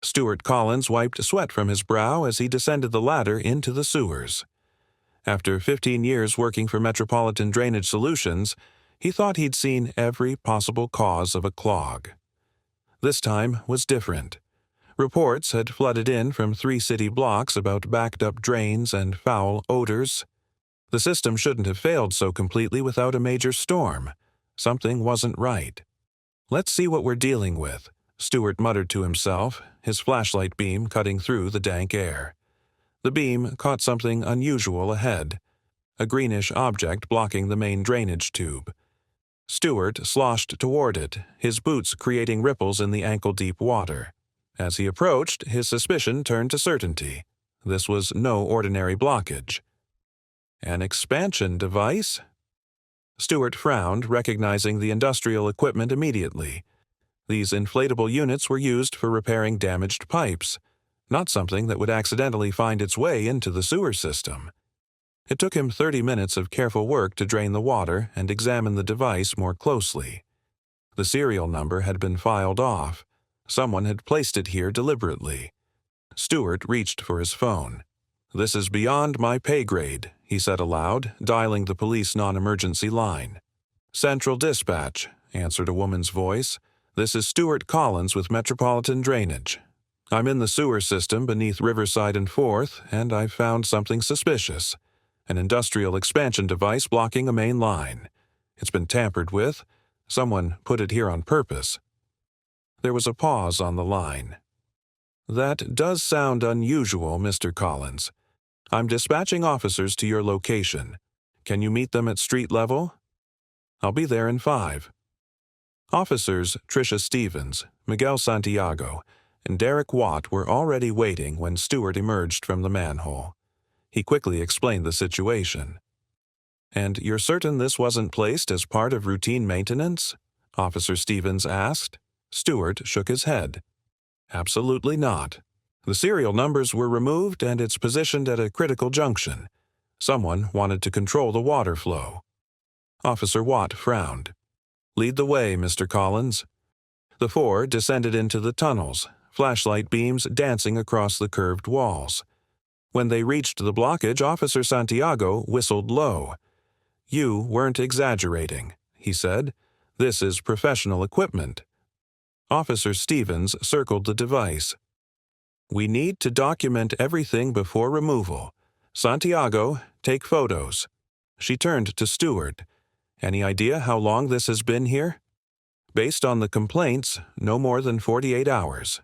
Stuart Collins wiped sweat from his brow as he descended the ladder into the sewers. After 15 years working for Metropolitan Drainage Solutions, he thought he'd seen every possible cause of a clog. This time was different. Reports had flooded in from 3 city blocks about backed-up drains and foul odors. The system shouldn't have failed so completely without a major storm. Something wasn't right. "Let's see what we're dealing with," Stuart muttered to himself, his flashlight beam cutting through the dank air. The beam caught something unusual ahead, a greenish object blocking the main drainage tube. Stuart sloshed toward it, his boots creating ripples in the ankle-deep water. As he approached, his suspicion turned to certainty. This was no ordinary blockage. An expansion device? Stuart frowned, recognizing the industrial equipment immediately. These inflatable units were used for repairing damaged pipes, not something that would accidentally find its way into the sewer system. It took him 30 minutes of careful work to drain the water and examine the device more closely. The serial number had been filed off. Someone had placed it here deliberately. Stuart reached for his phone. "This is beyond my pay grade," he said aloud, dialing the police non-emergency line. "Central Dispatch," answered a woman's voice. "This is Stuart Collins with Metropolitan Drainage. I'm in the sewer system beneath Riverside and 4th, and I've found something suspicious. An industrial expansion device blocking a main line. It's been tampered with. Someone put it here on purpose." There was a pause on the line. "That does sound unusual, Mr. Collins. I'm dispatching officers to your location. Can you meet them at street level?" "I'll be there in 5. Officers Tricia Stevens, Miguel Santiago, and Derek Watt were already waiting when Stuart emerged from the manhole. He quickly explained the situation. "And you're certain this wasn't placed as part of routine maintenance?" Officer Stevens asked. Stuart shook his head. "Absolutely not. The serial numbers were removed and it's positioned at a critical junction. Someone wanted to control the water flow." Officer Watt frowned. "Lead the way, Mr. Collins." The 4 descended into the tunnels, flashlight beams dancing across the curved walls. When they reached the blockage, Officer Santiago whistled low. "You weren't exaggerating," he said. "This is professional equipment." Officer Stevens circled the device. "We need to document everything before removal. Santiago, take photos." She turned to Stuart. "Any idea how long this has been here?" "Based on the complaints, no more than 48 hours.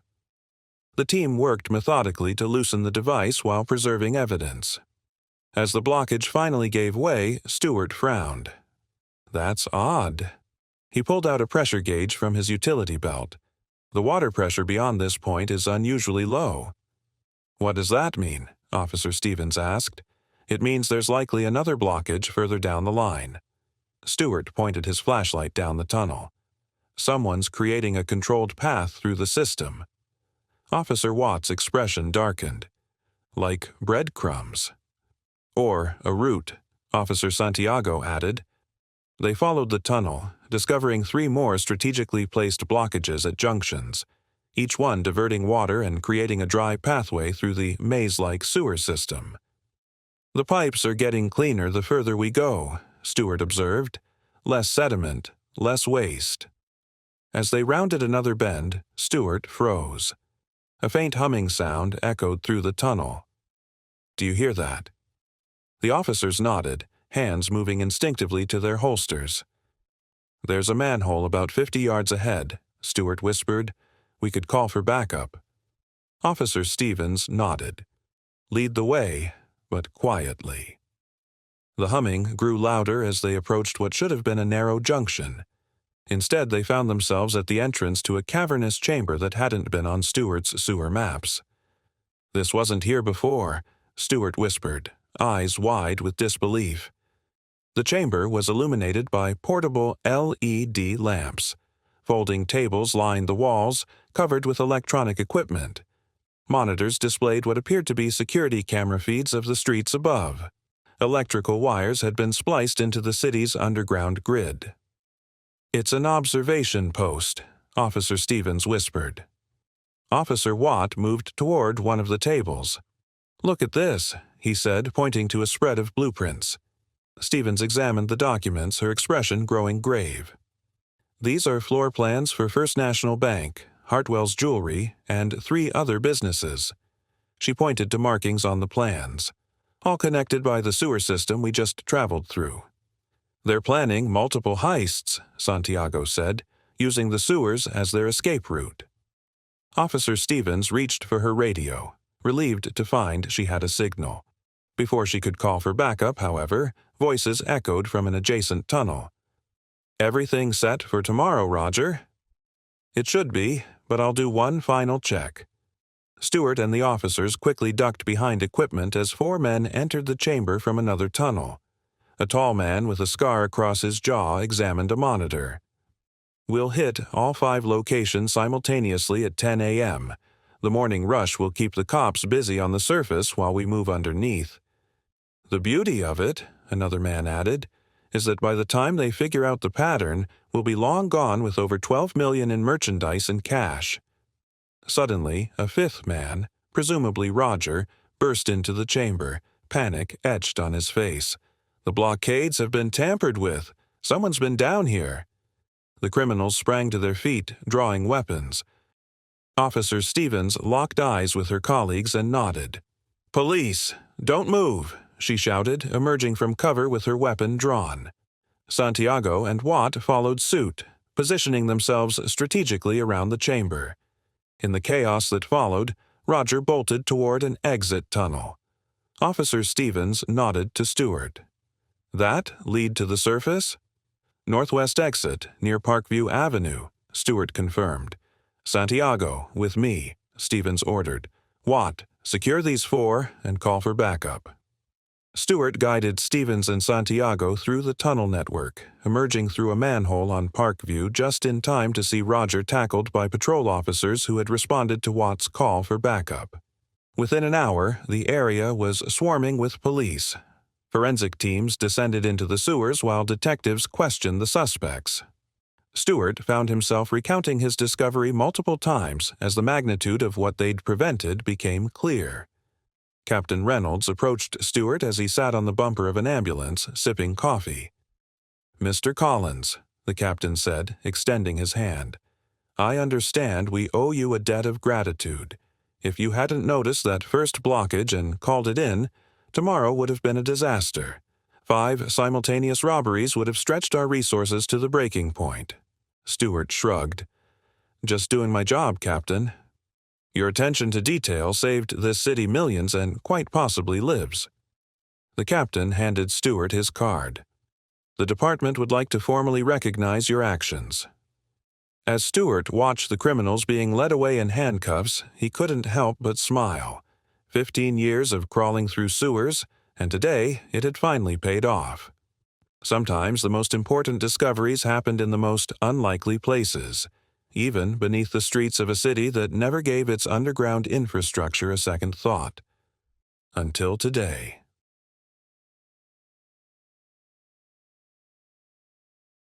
The team worked methodically to loosen the device while preserving evidence. As the blockage finally gave way, Stuart frowned. "That's odd." He pulled out a pressure gauge from his utility belt. "The water pressure beyond this point is unusually low." "What does that mean?" Officer Stevens asked. "It means there's likely another blockage further down the line." Stuart pointed his flashlight down the tunnel. "Someone's creating a controlled path through the system." Officer Watt's expression darkened. "Like breadcrumbs." "Or a route," Officer Santiago added. They followed the tunnel, discovering 3 more strategically placed blockages at junctions, each one diverting water and creating a dry pathway through the maze-like sewer system. "The pipes are getting cleaner the further we go," Stuart observed. "Less sediment, less waste." As they rounded another bend, Stuart froze. A faint humming sound echoed through the tunnel. "Do you hear that?" The officers nodded, hands moving instinctively to their holsters. "There's a manhole about 50 yards ahead," Stuart whispered. "We could call for backup." Officer Stevens nodded. "Lead the way, but quietly." The humming grew louder as they approached what should have been a narrow junction. Instead, they found themselves at the entrance to a cavernous chamber that hadn't been on Stuart's sewer maps. "This wasn't here before," Stuart whispered, eyes wide with disbelief. The chamber was illuminated by portable LED lamps. Folding tables lined the walls, covered with electronic equipment. Monitors displayed what appeared to be security camera feeds of the streets above. Electrical wires had been spliced into the city's underground grid. "It's an observation post," Officer Stevens whispered. Officer Watt moved toward one of the tables. "Look at this," he said, pointing to a spread of blueprints. Stevens examined the documents, her expression growing grave. "These are floor plans for First National Bank, Hartwell's Jewelry, and 3 other businesses." She pointed to markings on the plans, all connected by the sewer system we just traveled through. "They're planning multiple heists," Santiago said, using the sewers as their escape route. Officer Stevens reached for her radio, relieved to find she had a signal. Before she could call for backup, however, voices echoed from an adjacent tunnel. "Everything set for tomorrow, Roger?" "It should be, but I'll do one final check." Stewart and the officers quickly ducked behind equipment as 4 men entered the chamber from another tunnel. A tall man with a scar across his jaw examined a monitor. "We'll hit all 5 locations simultaneously at 10 a.m. The morning rush will keep the cops busy on the surface while we move underneath." "The beauty of it," another man added, "is that by the time they figure out the pattern, we'll be long gone with over $12 million in merchandise and cash." Suddenly, a 5th man, presumably Roger, burst into the chamber, panic etched on his face. "The blockades have been tampered with. Someone's been down here." The criminals sprang to their feet, drawing weapons. Officer Stevens locked eyes with her colleagues and nodded. "Police, don't move," she shouted, emerging from cover with her weapon drawn. Santiago and Watt followed suit, positioning themselves strategically around the chamber. In the chaos that followed, Roger bolted toward an exit tunnel. Officer Stevens nodded to Stewart. "That lead to the surface?" "Northwest exit, near Parkview Avenue," Stewart confirmed. "Santiago, with me," Stevens ordered. "Watt, secure these 4 and call for backup." Stewart guided Stevens and Santiago through the tunnel network, emerging through a manhole on Parkview just in time to see Roger tackled by patrol officers who had responded to Watt's call for backup. Within an hour, the area was swarming with police. Forensic teams descended into the sewers while detectives questioned the suspects. Stewart found himself recounting his discovery multiple times as the magnitude of what they'd prevented became clear. Captain Reynolds approached Stewart as he sat on the bumper of an ambulance, sipping coffee. "Mr. Collins," the captain said, extending his hand, "I understand we owe you a debt of gratitude. If you hadn't noticed that first blockage and called it in, tomorrow would have been a disaster. 5 simultaneous robberies would have stretched our resources to the breaking point." Stewart shrugged. "Just doing my job, Captain. Your attention to detail saved this city millions and quite possibly lives." The captain handed Stewart his card. "The department would like to formally recognize your actions." As Stewart watched the criminals being led away in handcuffs, he couldn't help but smile. 15 years of crawling through sewers, and today it had finally paid off. Sometimes the most important discoveries happened in the most unlikely places, even beneath the streets of a city that never gave its underground infrastructure a second thought. Until today.